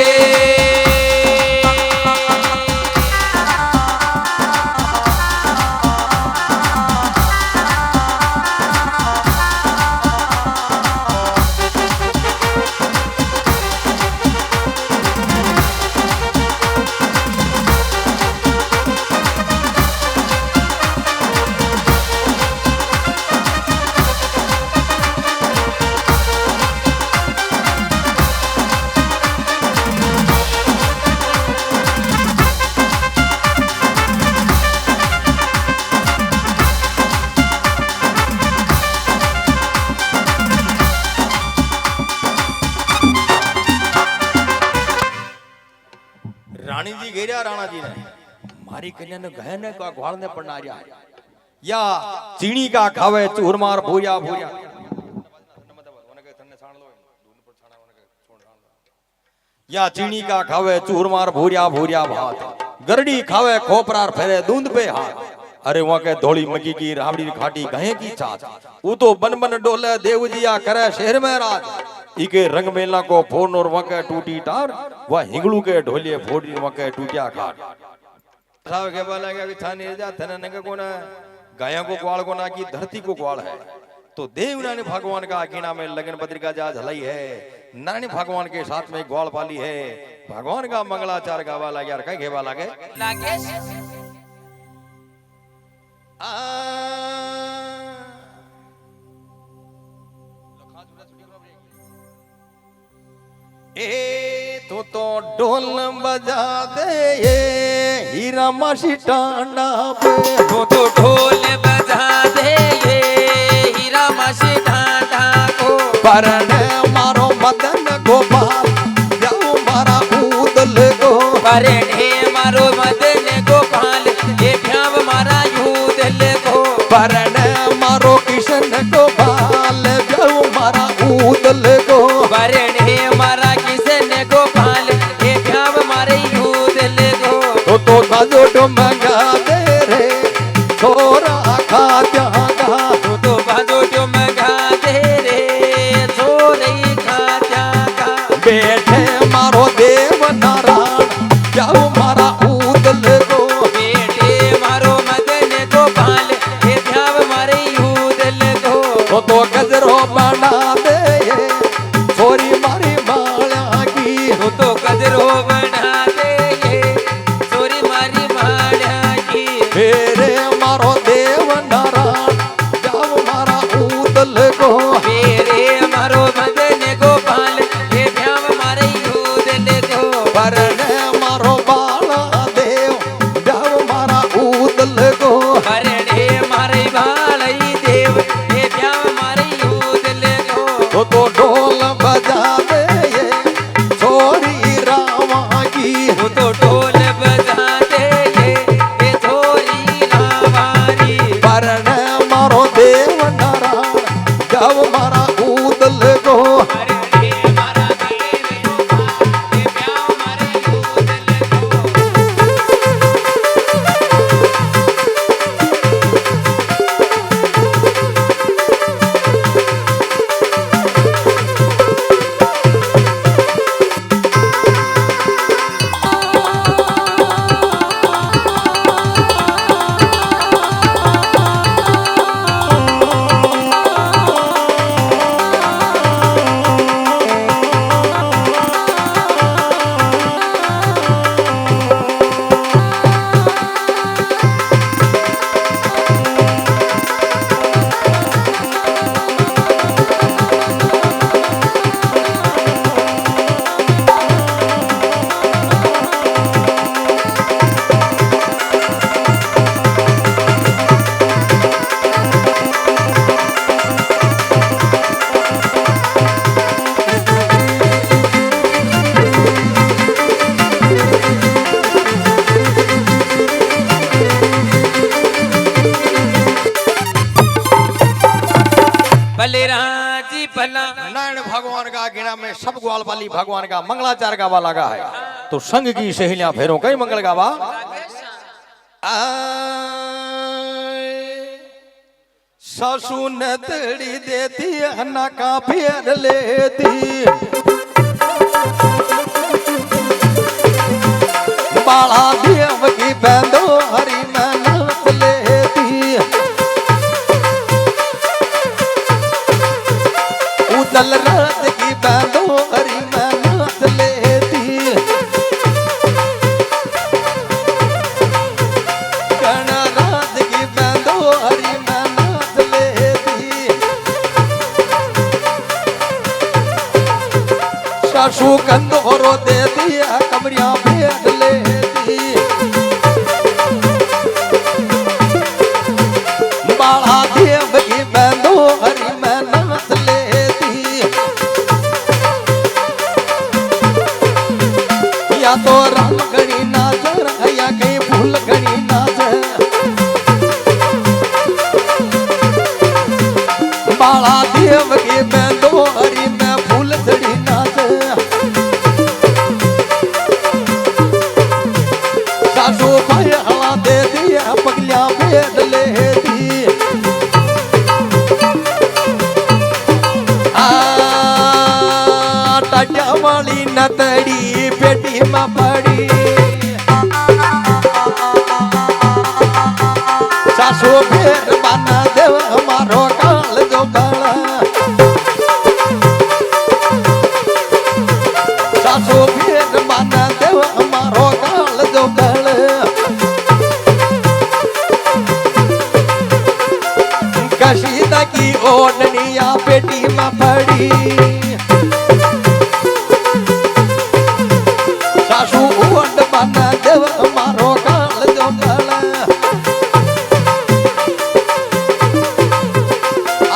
[SPEAKER 2] मारी कन्या ने गहन का ग्वाल ने पड़ना रहा या चीनी का खावे चूरमार भूरिया भूरिया या चीनी का खावे चूरमार भूरिया भूरिया भात गरडी खावे खोपरार फेरे दूंद पे हाथ अरे वहां के धोली मगी की राबड़ी खाटी गहे की चाच वो तो बन बन डोले देवजिया करे शहर में राज इके रंग मेला को फोन और वहां के टूटी टार वह हिंगलू के ढोलिए फोड़ी वहां के टूटिया खाट साहब के बोला कि थाने जा थने ने कोना गायों को ग्वाल कोना की धरती को ग्वाल है तो देवना ने भगवान का आकीना में लगन पत्रिका जा झलाई है नानी भगवान के साथ में ग्वाल पाली है भगवान का मंगलाचार गावा लागे यार कहीं घेवा लागे ए तो ढोल बजा दे ये हीरा मासी टांडा पे
[SPEAKER 3] तो ढोल बजा दे ये हीरा मासी टांडा को
[SPEAKER 4] परने मारो मदन गोपाल जाओ मारा उदल को
[SPEAKER 3] परने मारो मदन गोपाल ये भ्याव मारा यूदल को
[SPEAKER 4] परने मारो किशन गोपाल जाओ मारा उदल को
[SPEAKER 3] परने मारा किशन गोपाल ये भ्याव मारे यूदल को
[SPEAKER 4] तो बाजो मंगा दे रे छोरा खा जहाँ का
[SPEAKER 3] तो बाजो जो मंगा दे रे छोरी खा जागा
[SPEAKER 4] बैठे मारो देव नारायण जाओ मारा उदल को
[SPEAKER 3] बेटे मारो मदन गोपाल ये भ्याव मारे यूदल को
[SPEAKER 4] तो गजरो बना दे छोरी मारी माला की
[SPEAKER 3] तो गजरो बना दे ये छोरी मारी माड़ा की
[SPEAKER 4] फेरे मारो देव नारायण जाओ मारा उदल को
[SPEAKER 3] मेरे मारो मदन गोपाल ये भ्याव मारे यूदल को
[SPEAKER 4] परने मारो बाला देव जाओ मारा उदल को
[SPEAKER 3] परणे मारे भालई देव ये भ्याव मारे यूदल को
[SPEAKER 4] तो ढोल बजा दे छोरी रामा की
[SPEAKER 3] तो ढोल बजा दे ये छोरी रावारी
[SPEAKER 4] परने मारो देव नारायण जाओ मारा उदल को
[SPEAKER 3] परणे मारा देव गोपाल ये भ्याव मारे यूदल बलिराजी भला
[SPEAKER 2] नारायण भगवान का गिना में सब ग्वाल पाली भगवान का मंगलाचार गावा लगा है तो संग की सहेलियां फेरों कई मंगल गावा सासू ने तेड़ी देती हन्ना का फेर लेती
[SPEAKER 4] बाला देव की बैंदो हरी मेहनत लेती उदल रात की बैंदो हरी मेहनत लेती गण रात की बैंदो हरी मेहनत लेती सासू कंदोरो दे दिया कमरिया फेर लेती नतड़ी पेटी में पड़ी सासू फेर बना देव मारो काल जो काला सासू फेर बना देव मारो काल जो काला कशीदा की ओढ़निया पेटी में पड़ी सासू ओढ़ बना देव मारो काल जो काला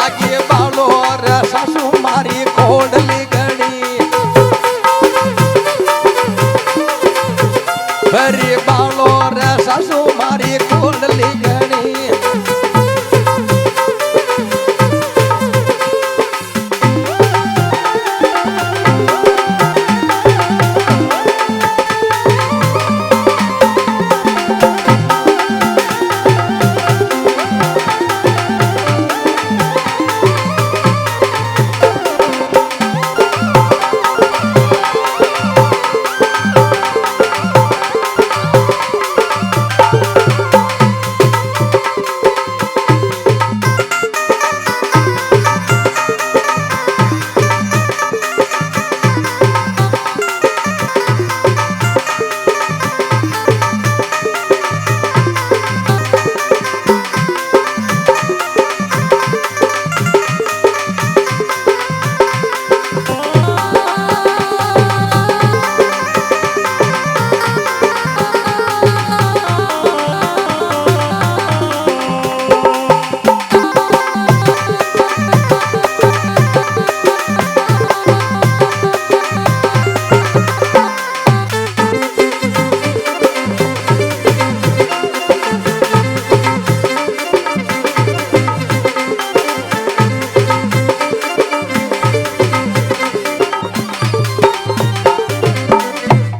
[SPEAKER 4] आगे बालो और सासू मारी कोडली गणी भरी बालो और सासू मारी कोडली गणी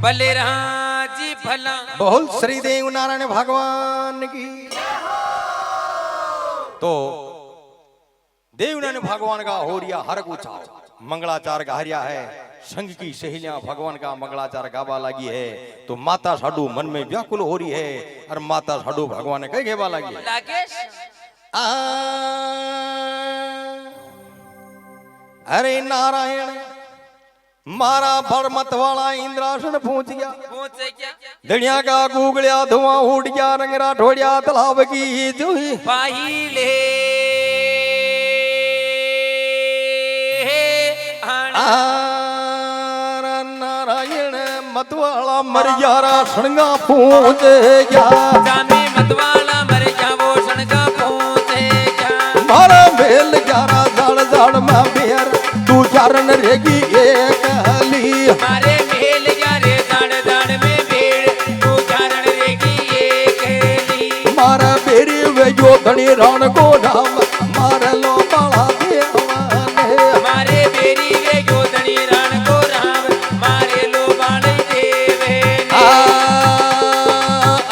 [SPEAKER 3] भले रहा जी भला
[SPEAKER 2] बोल श्री देव नारायण भगवान की। तो देव नारायण भगवान का हो रिया हर कुछ मंगलाचार गा रिया है। संघ की सहेलियां भगवान का मंगलाचार गावा लगी है तो माता साडू मन में व्याकुल हो रही है और माता साडू भगवान कह गेवा लगी है।
[SPEAKER 3] लाकेश
[SPEAKER 2] अरे नारायण मारा भरमत वाला इंद्रासन पहुंच गया
[SPEAKER 3] पहुंचे क्या
[SPEAKER 2] दनिया का गूगलिया धुआं उड़ गया रंगरा ढोड़िया तालाब की जोही
[SPEAKER 3] पाहिले
[SPEAKER 2] नारायण मतवाला मर गया सणगा पहुंच गया
[SPEAKER 3] जामे मतवाला मर गया वो सणगा पहुंचे क्या
[SPEAKER 2] मारा बेल ग्यारह जाड़ जाड़ में बेर तू चारण रेगी एक हली
[SPEAKER 3] मारे मेल यारे दाड़ दाड़ में भेड़ तू चारण रेगी एक हेली
[SPEAKER 2] मारा बेरी वे जो धनी रान को नाम मार लो बाला देवाने
[SPEAKER 3] मारे बेरी वे गोदनी रण को राम मारे लो बाणे देवे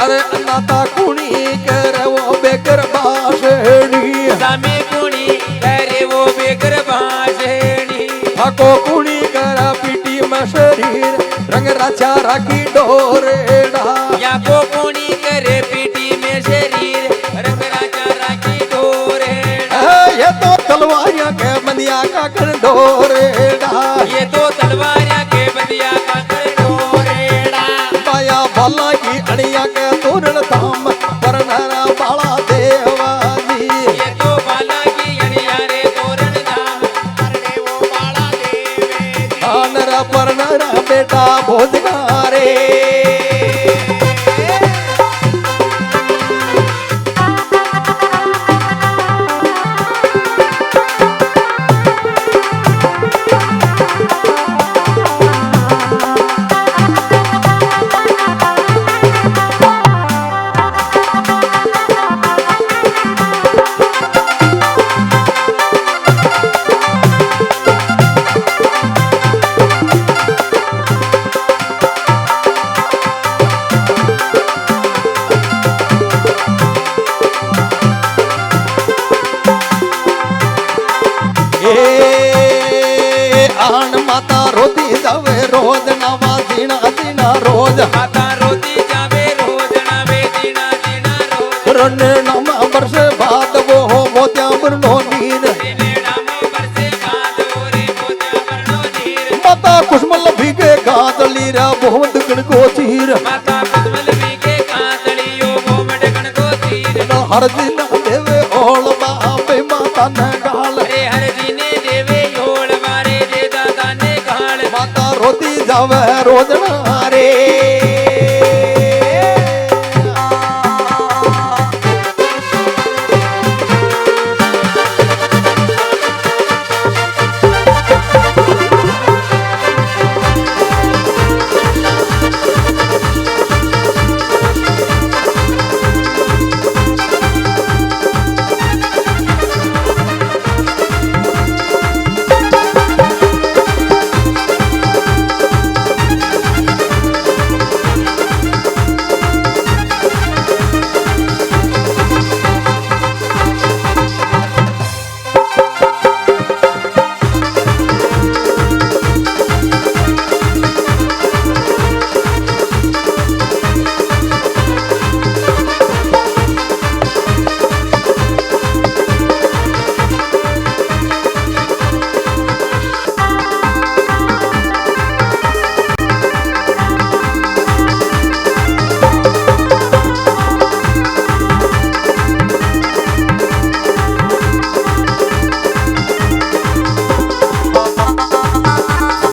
[SPEAKER 2] अरे अन्नाता कुणी कर वो बेकर बासड़ी
[SPEAKER 3] सामे कुणी करे वो बेकर बासड़ी
[SPEAKER 2] हको कुणी कर पीटी में शरीर रंग राचा राखी डोरेड़ा
[SPEAKER 3] या को कुणी करे पीटी में शरीर रंग राजा राखी डोरे
[SPEAKER 2] ये तो तलवारियां के बंदिया का कर डोरेड़ा
[SPEAKER 3] ये तो तलवारियां के बंदिया का कर डोरेड़ा
[SPEAKER 2] माया भला की अड़िया के तोरण धाम पर नरा बाला देवानी
[SPEAKER 3] ये तो बाला की अड़िया रे तोरण धाम करने वो बाला देवे
[SPEAKER 2] नरा पर नरा बेटा भोजगारे
[SPEAKER 4] जावे रोज नावा जीना जीना रोज
[SPEAKER 3] माता रोती जावे रोज नावे जीना जीना रोज
[SPEAKER 4] रने नाम वर्ष बाद वो हो मोत्या बरनो नीर माता कुसमल भीगे कातली रा बहुत गण को चीर
[SPEAKER 3] माता कुसमल भीगे कातलियो बहुत गण को चीर
[SPEAKER 4] हर दिन देवे ओल बाबे माता ने गाल
[SPEAKER 3] हर दिन देवे ओल बारे दे दादा ने गाल
[SPEAKER 4] माता रोती जावे रोजना